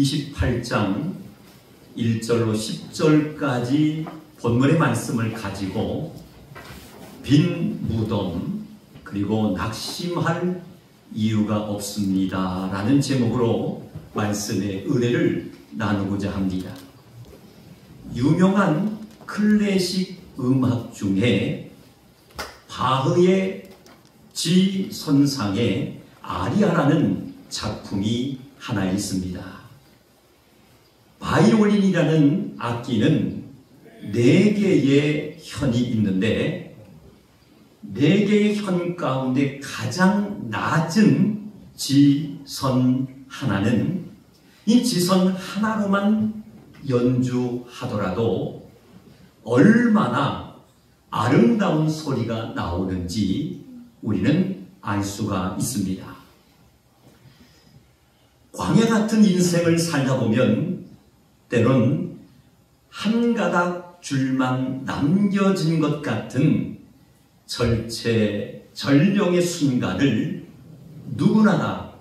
28장 1절로 10절까지 본문의 말씀을 가지고 빈 무덤 그리고 낙심할 이유가 없습니다 라는 제목으로 말씀의 은혜를 나누고자 합니다. 유명한 클래식 음악 중에 바흐의 지선상의 아리아라는 작품이 하나 있습니다. 바이올린이라는 악기는 4개의 현이 있는데 4개의 현 가운데 가장 낮은 지선 하나는 이 지선 하나로만 연주하더라도 얼마나 아름다운 소리가 나오는지 우리는 알 수가 있습니다. 광야 같은 인생을 살다 보면 때론 한 가닥 줄만 남겨진 것 같은 절체절명의 순간을 누구나 다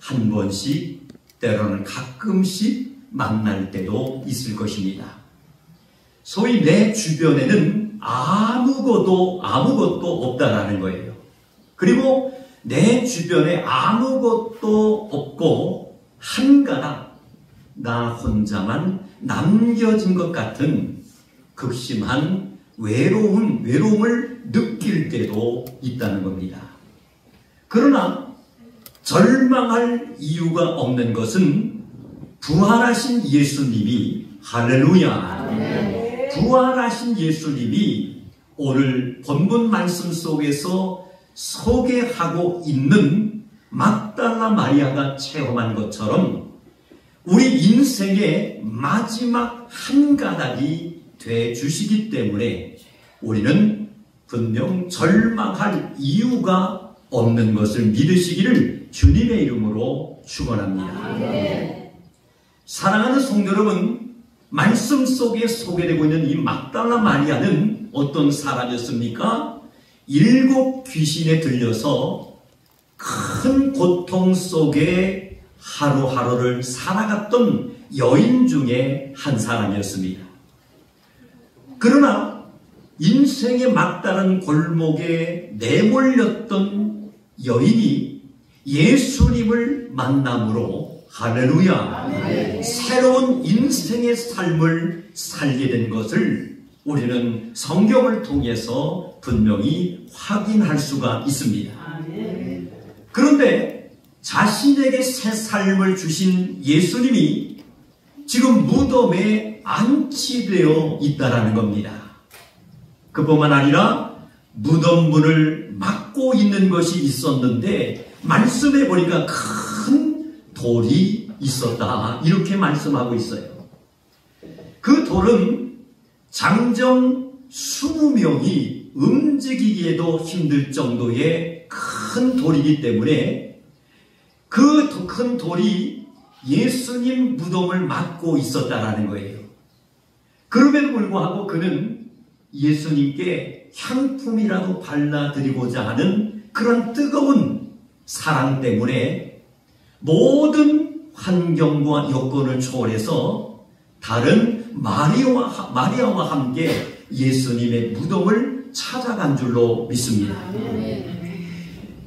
한 번씩 때로는 가끔씩 만날 때도 있을 것입니다. 소위 내 주변에는 아무것도 없다라는 거예요. 그리고 내 주변에 아무것도 없고 한 가닥 나 혼자만 남겨진 것 같은 극심한 외로움을 느낄 때도 있다는 겁니다. 그러나 절망할 이유가 없는 것은 부활하신 예수님이 할렐루야 부활하신 예수님이 오늘 본문 말씀 속에서 소개하고 있는 막달라 마리아가 체험한 것처럼 우리 인생의 마지막 한 가닥이 돼 주시기 때문에 우리는 분명 절망할 이유가 없는 것을 믿으시기를 주님의 이름으로 축원합니다. 사랑하는 성도 여러분, 말씀 속에 소개되고 있는 이 막달라 마리아는 어떤 사람이었습니까? 7 귀신에 들려서 큰 고통 속에 하루하루를 살아갔던 여인 중에 한 사람이었습니다. 그러나 인생의 막다른 골목에 내몰렸던 여인이 예수님을 만남으로 할렐루야 새로운 인생의 삶을 살게 된 것을 우리는 성경을 통해서 분명히 확인할 수가 있습니다. 그런데 자신에게 새 삶을 주신 예수님이 지금 무덤에 안치되어 있다라는 겁니다. 그뿐만 아니라 무덤 문을 막고 있는 것이 있었는데 말씀해 보니까 큰 돌이 있었다 이렇게 말씀하고 있어요. 그 돌은 장정 20명이 움직이기에도 힘들 정도의 큰 돌이기 때문에 그 큰 돌이 예수님 무덤을 막고 있었다라는 거예요. 그럼에도 불구하고 그는 예수님께 향품이라도 발라드리고자 하는 그런 뜨거운 사랑 때문에 모든 환경과 여건을 초월해서 다른 마리아와 함께 예수님의 무덤을 찾아간 줄로 믿습니다.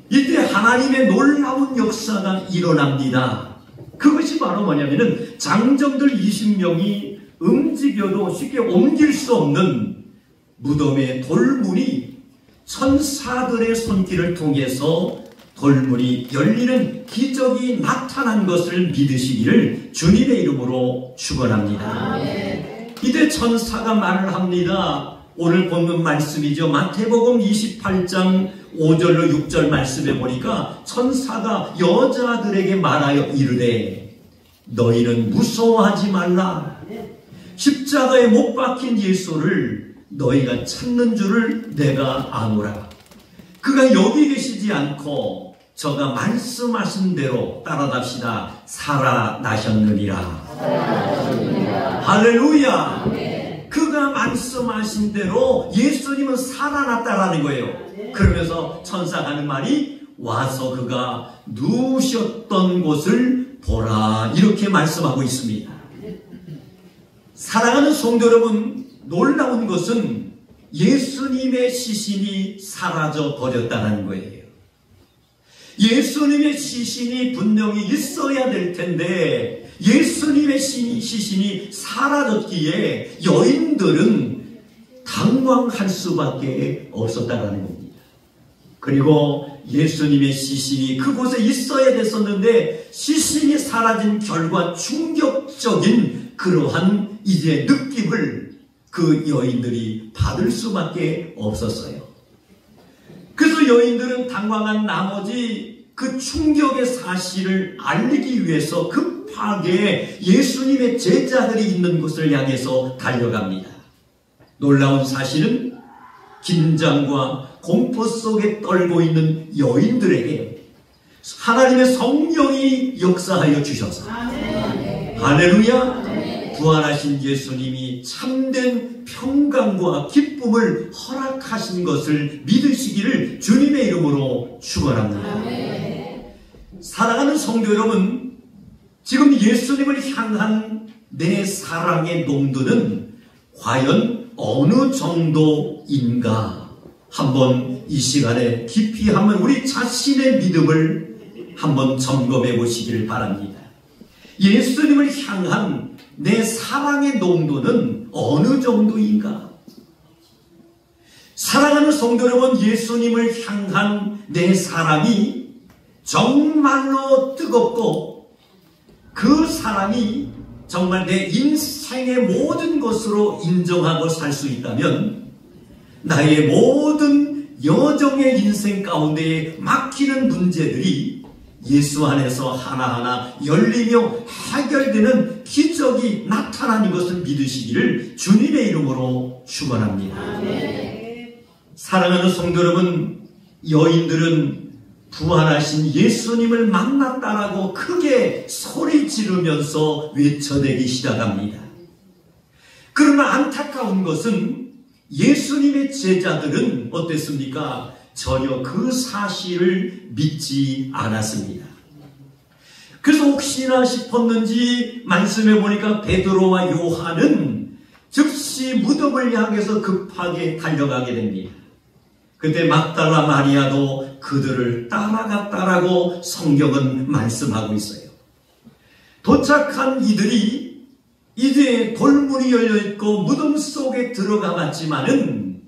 이때 하나님의 놀라운 역사가 일어납니다. 그것이 바로 뭐냐면은 장정들 20명이 움직여도 쉽게 옮길 수 없는 무덤의 돌문이 천사들의 손길을 통해서 돌문이 열리는 기적이 나타난 것을 믿으시기를 주님의 이름으로 축원합니다. 이때 천사가 말을 합니다. 오늘 본문 말씀이죠. 마태복음 28장 5절로 6절 말씀에 보니까 천사가 여자들에게 말하여 이르되 너희는 무서워하지 말라. 십자가에 못 박힌 예수를 너희가 찾는 줄을 내가 아노라. 그가 여기 계시지 않고 저가 말씀하신 대로 따라답시다. 살아나셨느니라. 할렐루야. 그가 말씀하신 대로 예수님은 살아났다라는 거예요. 그러면서 천사가 하는 말이 와서 그가 누우셨던 곳을 보라, 이렇게 말씀하고 있습니다. 사랑하는 성도 여러분, 놀라운 것은 예수님의 시신이 사라져 버렸다는 거예요. 예수님의 시신이 분명히 있어야 될 텐데 예수님의 시신이 사라졌기에 여인들은 당황할 수밖에 없었다는 겁니다. 그리고 예수님의 시신이 그곳에 있어야 됐었는데 시신이 사라진 결과 충격적인 그러한 이제 느낌을 그 여인들이 받을 수밖에 없었어요. 그래서 여인들은 당황한 나머지 그 충격의 사실을 알리기 위해서 급하게 예수님의 제자들이 있는 곳을 향해서 달려갑니다. 놀라운 사실은 긴장과 공포 속에 떨고 있는 여인들에게 하나님의 성령이 역사하여 주셔서 할렐루야, 부활하신 예수님이 참된 평강과 기쁨을 허락하신 것을 믿으시기를 주님의 이름으로 축원합니다. 사랑하는 성도 여러분, 지금 예수님을 향한 내 사랑의 농도는 과연 어느 정도인가? 한번 이 시간에 깊이 한번 우리 자신의 믿음을 한번 점검해 보시기를 바랍니다. 예수님을 향한 내 사랑의 농도는 어느 정도인가? 사랑하는 성도 여러분, 예수님을 향한 내 사랑이 정말로 뜨겁고 그 사랑이 정말 내 인생의 모든 것으로 인정하고 살 수 있다면 나의 모든 여정의 인생 가운데에 막히는 문제들이 예수 안에서 하나하나 열리며 해결되는 기적이 나타나는 것을 믿으시기를 주님의 이름으로 축원합니다. 사랑하는 성도 여러분, 여인들은 부활하신 예수님을 만났다라고 크게 소리 지르면서 외쳐대기 시작합니다. 그러나 안타까운 것은 예수님의 제자들은 어땠습니까? 전혀 그 사실을 믿지 않았습니다. 그래서 혹시나 싶었는지 말씀해 보니까 베드로와 요한은 즉시 무덤을 향해서 급하게 달려가게 됩니다. 그때 막달라 마리아도 그들을 따라갔다라고 성경은 말씀하고 있어요. 도착한 이들이 이제 돌문이 열려있고 무덤 속에 들어가 봤지만은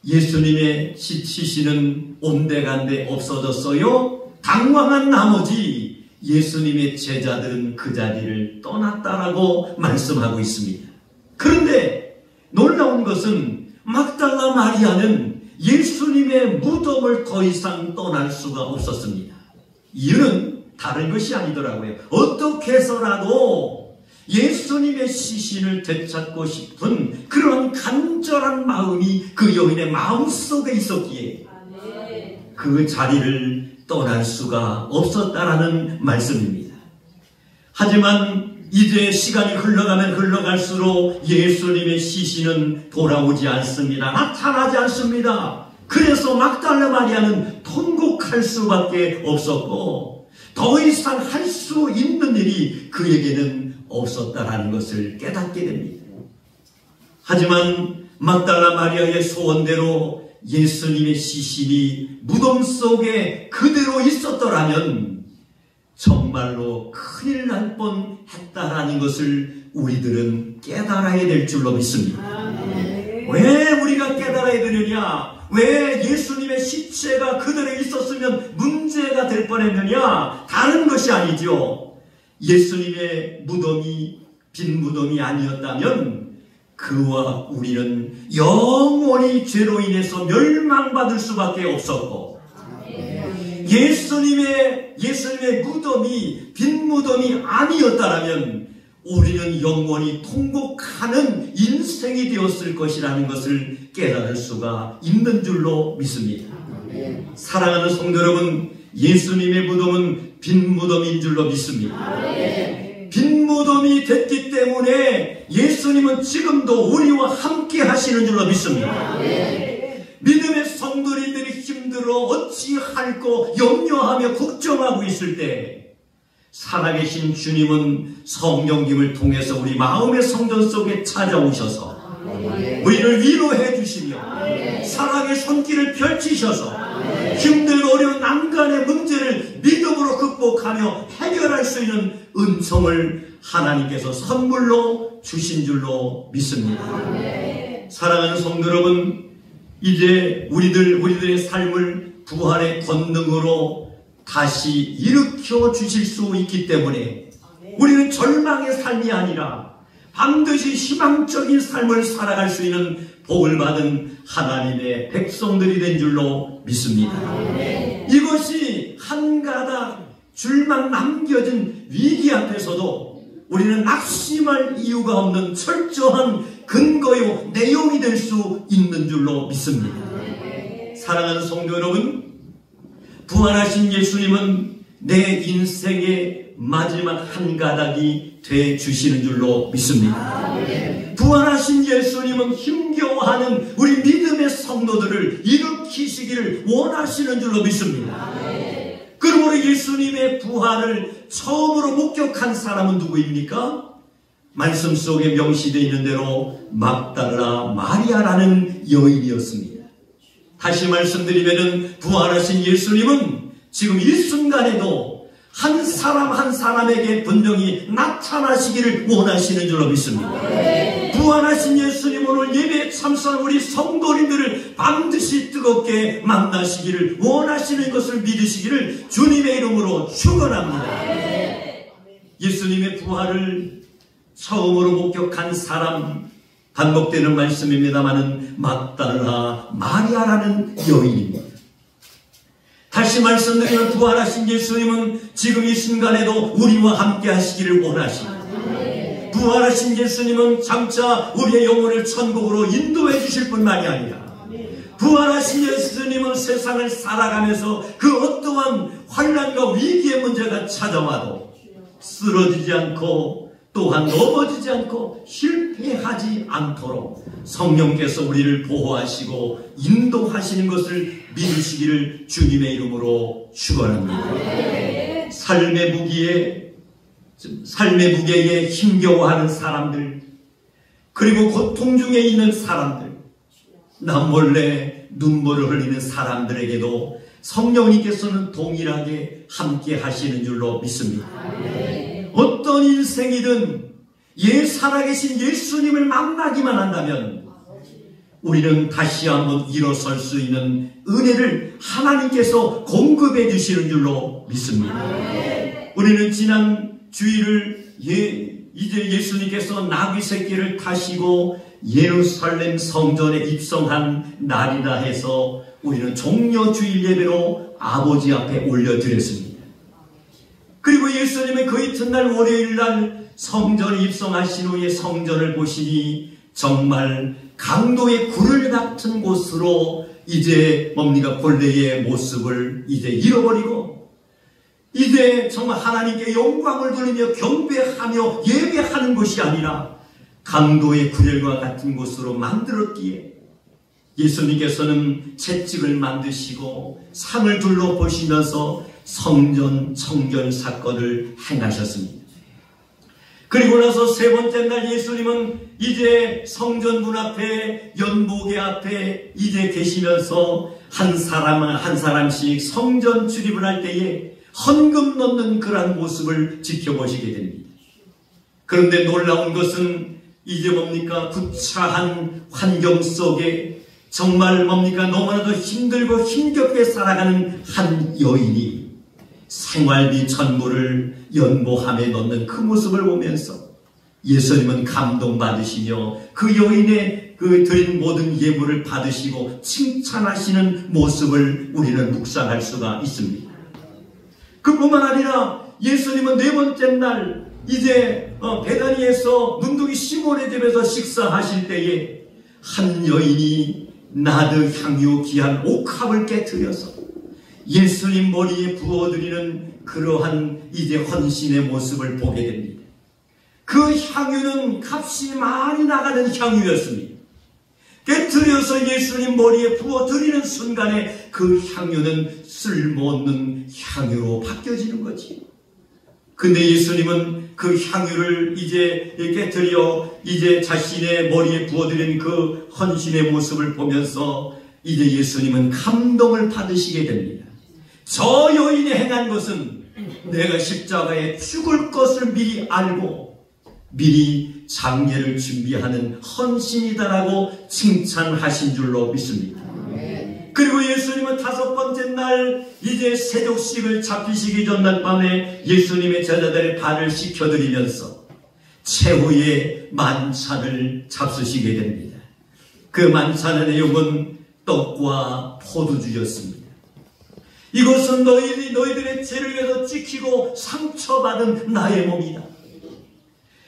예수님의 시신은 온데간데 없어졌어요. 당황한 나머지 예수님의 제자들은 그 자리를 떠났다라고 말씀하고 있습니다. 그런데 놀라운 것은 막달라 마리아는 예수님의 무덤을 더 이상 떠날 수가 없었습니다. 이유는 다른 것이 아니더라고요. 어떻게 해서라도 예수님의 시신을 되찾고 싶은 그런 간절한 마음이 그 여인의 마음속에 있었기에 그 자리를 떠날 수가 없었다라는 말씀입니다. 하지만 이제 시간이 흘러가면 흘러갈수록 예수님의 시신은 돌아오지 않습니다. 나타나지 않습니다. 그래서 막달라 마리아는 통곡할 수밖에 없었고 더 이상 할 수 있는 일이 그에게는 없었다라는 것을 깨닫게 됩니다. 하지만 막달라 마리아의 소원대로 예수님의 시신이 무덤 속에 그대로 있었더라면 정말로 큰일 날 뻔했다라는 것을 우리들은 깨달아야 될 줄로 믿습니다. 왜 우리가 깨달아야 되느냐? 왜 예수님의 시체가 그대로 있었으면 문제가 될 뻔했느냐? 다른 것이 아니죠. 예수님의 무덤이 빈 무덤이 아니었다면 그와 우리는 영원히 죄로 인해서 멸망받을 수밖에 없었고 예수님의 무덤이 빈 무덤이 아니었다면 우리는 영원히 통곡하는 인생이 되었을 것이라는 것을 깨달을 수가 있는 줄로 믿습니다. 사랑하는 성도 여러분, 예수님의 무덤은 빈 무덤인 줄로 믿습니다. 빈 무덤이 됐기 때문에 예수님은 지금도 우리와 함께 하시는 줄로 믿습니다. 믿음의 성도님들이 힘들어 어찌할꼬 염려하며 걱정하고 있을 때 살아계신 주님은 성령님을 통해서 우리 마음의 성전 속에 찾아오셔서 우리를 위로해 주시며 사랑의 손길을 펼치셔서 힘들고 어려운 난간의 문제를 믿음으로 극복하며 해결할 수 있는 은총을 하나님께서 선물로 주신 줄로 믿습니다. 사랑하는 성도 여러분, 이제 우리들의 삶을 부활의 권능으로 다시 일으켜 주실 수 있기 때문에 우리는 절망의 삶이 아니라 반드시 희망적인 삶을 살아갈 수 있는 복을 받은 하나님의 백성들이 된 줄로 믿습니다. 이것이 한 가닥 줄만 남겨진 위기 앞에서도 우리는 낙심할 이유가 없는 철저한 근거요 내용이 될 수 있는 줄로 믿습니다. 사랑하는 성도 여러분, 부활하신 예수님은 내 인생의 마지막 한 가닥이 돼 주시는 줄로 믿습니다. 부활하신 예수님은 힘겨워하는 우리 믿음의 성도들을 일으키시기를 원하시는 줄로 믿습니다. 그러므로 예수님의 부활을 처음으로 목격한 사람은 누구입니까? 말씀 속에 명시되어 있는 대로 막달라 마리아라는 여인이었습니다. 다시 말씀드리면 부활하신 예수님은 지금 이 순간에도 한 사람 한 사람에게 분명히 나타나시기를 원하시는 줄로 믿습니다. 부활하신 예수님 오늘 예배에 참석한 우리 성도님들을 반드시 뜨겁게 만나시기를 원하시는 것을 믿으시기를 주님의 이름으로 축원합니다. 예수님의 부활을 처음으로 목격한 사람, 반복되는 말씀입니다마는 막달라 마리아라는 여인입니다. 다시 말씀드리면 부활하신 예수님은 지금 이 순간에도 우리와 함께 하시기를 원하십니다. 부활하신 예수님은 장차 우리의 영혼을 천국으로 인도해 주실 뿐만이 아니라 부활하신 예수님은 세상을 살아가면서 그 어떠한 환난과 위기의 문제가 찾아와도 쓰러지지 않고 또한 넘어지지 않고 실패하지 않도록 성령께서 우리를 보호하시고 인도하시는 것을 믿으시기를 주님의 이름으로 축원합니다. 삶의 무게에 힘겨워하는 사람들, 그리고 고통 중에 있는 사람들, 남몰래 눈물을 흘리는 사람들에게도 성령님께서는 동일하게 함께 하시는 줄로 믿습니다. 어떤 인생이든 살아계신 예수님을 만나기만 한다면 우리는 다시 한번 일어설 수 있는 은혜를 하나님께서 공급해 주시는 줄로 믿습니다. 우리는 지난 주일을 이제 예수님께서 나귀 새끼를 타시고 예루살렘 성전에 입성한 날이라 해서 우리는 종려 주일 예배로 아버지 앞에 올려드렸습니다. 그리고 예수님은 그 이튿날 월요일날 성전에 입성하신 후에 성전을 보시니 정말 강도의 굴을 같은 곳으로 이제 본래의 모습을 이제 잃어버리고 이제 정말 하나님께 영광을 돌리며 경배하며 예배하는 것이 아니라 강도의 굴과 같은 곳으로 만들었기에 예수님께서는 채찍을 만드시고 상을 둘러보시면서 성전 청결 사건을 행하셨습니다. 그리고 나서 세 번째 날 예수님은 이제 성전 문 앞에 연복의 앞에 이제 계시면서 한 사람 한 사람씩 성전 출입을 할 때에 헌금 넣는 그러한 모습을 지켜보시게 됩니다. 그런데 놀라운 것은 이제 구차한 환경 속에 정말 너무나도 힘들고 힘겹게 살아가는 한 여인이 생활비 천물을 연보함에 넣는 그 모습을 보면서 예수님은 감동받으시며 그 여인의 그 드린 모든 예물을 받으시고 칭찬하시는 모습을 우리는 묵상할 수가 있습니다. 그뿐만 아니라 예수님은 네 번째 날 이제 베다니에서 문둥이 시몬의 집에서 식사하실 때에 한 여인이 나드 향유 귀한 옥합을 깨뜨려서 예수님 머리에 부어드리는 그러한 이제 헌신의 모습을 보게 됩니다. 그 향유는 값이 많이 나가는 향유였습니다. 깨뜨려서 예수님 머리에 부어드리는 순간에 그 향유는 쓸모없는 향유로 바뀌어지는 거지. 근데 예수님은 그 향유를 이제 깨뜨려 이제 자신의 머리에 부어드린 그 헌신의 모습을 보면서 이제 예수님은 감동을 받으시게 됩니다. 저 여인이 행한 것은 내가 십자가에 죽을 것을 미리 알고 미리 장례를 준비하는 헌신이다라고 칭찬하신 줄로 믿습니다. 그리고 예수님은 5번째 날 이제 세족식을 잡히시기 전날 밤에 예수님의 제자들의 발을 씻겨드리면서 최후의 만찬을 잡수시게 됩니다. 그 만찬의 내용은 떡과 포도주였습니다. 이것은 너희들의 죄를 위해서 찢기고 상처받은 나의 몸이다.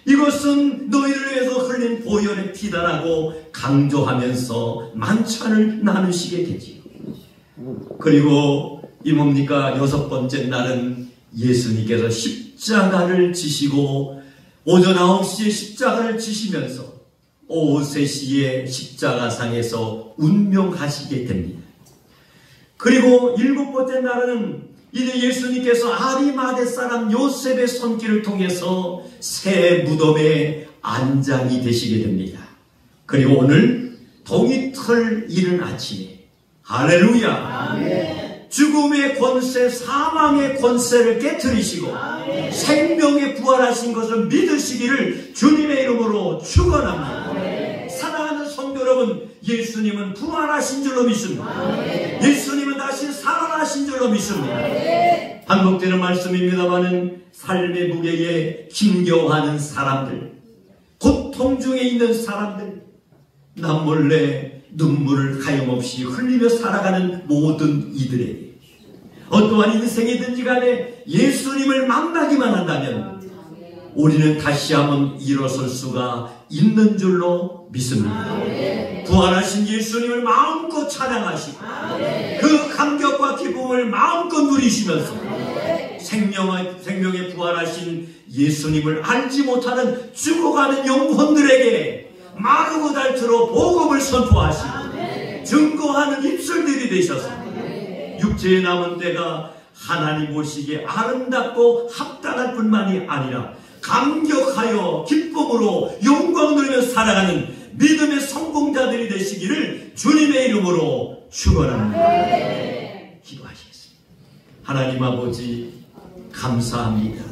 이것은 너희를 위해서 흘린 보혈의 피다라고 강조하면서 만찬을 나누시게 되지요. 그리고 이 뭡니까? 6번째 날은 예수님께서 십자가를 지시고 오전 9시에 십자가를 지시면서 오후 3시에 십자가상에서 운명하시게 됩니다. 그리고 7번째 날은 이제 예수님께서 아리마대 사람 요셉의 손길을 통해서 새 무덤에 안장이 되시게 됩니다. 그리고 오늘 동이틀 이른 아침에 할렐루야! 아멘. 죽음의 권세, 사망의 권세를 깨트리시고 생명에 부활하신 것을 믿으시기를 주님의 이름으로 축원합니다. 사랑하는 성도 여러분, 예수님은 부활하신 줄로 믿습니다. 예수님은 다시 살아나신 줄로 믿습니다. 반복되는 말씀입니다마는 삶의 무게에 힘겨워하는 사람들, 고통 중에 있는 사람들, 남몰래 눈물을 하염없이 흘리며 살아가는 모든 이들에게 어떠한 인생이든지 간에 예수님을 만나기만 한다면 우리는 다시 한번 일어설 수가 있는 줄로 믿습니다. 부활하신 예수님을 마음껏 찬양하시고 그 감격과 기쁨을 마음껏 누리시면서 생명에 부활하신 예수님을 알지 못하는 죽어가는 영혼들에게 마르고 닳도록 복음을 선포하시고 증거하는 입술들이 되셔서 육체에 남은 때가 하나님 보시기에 아름답고 합당할 뿐만이 아니라 감격하여 기쁨으로 영광 누리며 살아가는 믿음의 성공자들이 되시기를 주님의 이름으로 축원합니다. 기도하시겠습니다. 하나님 아버지 감사합니다.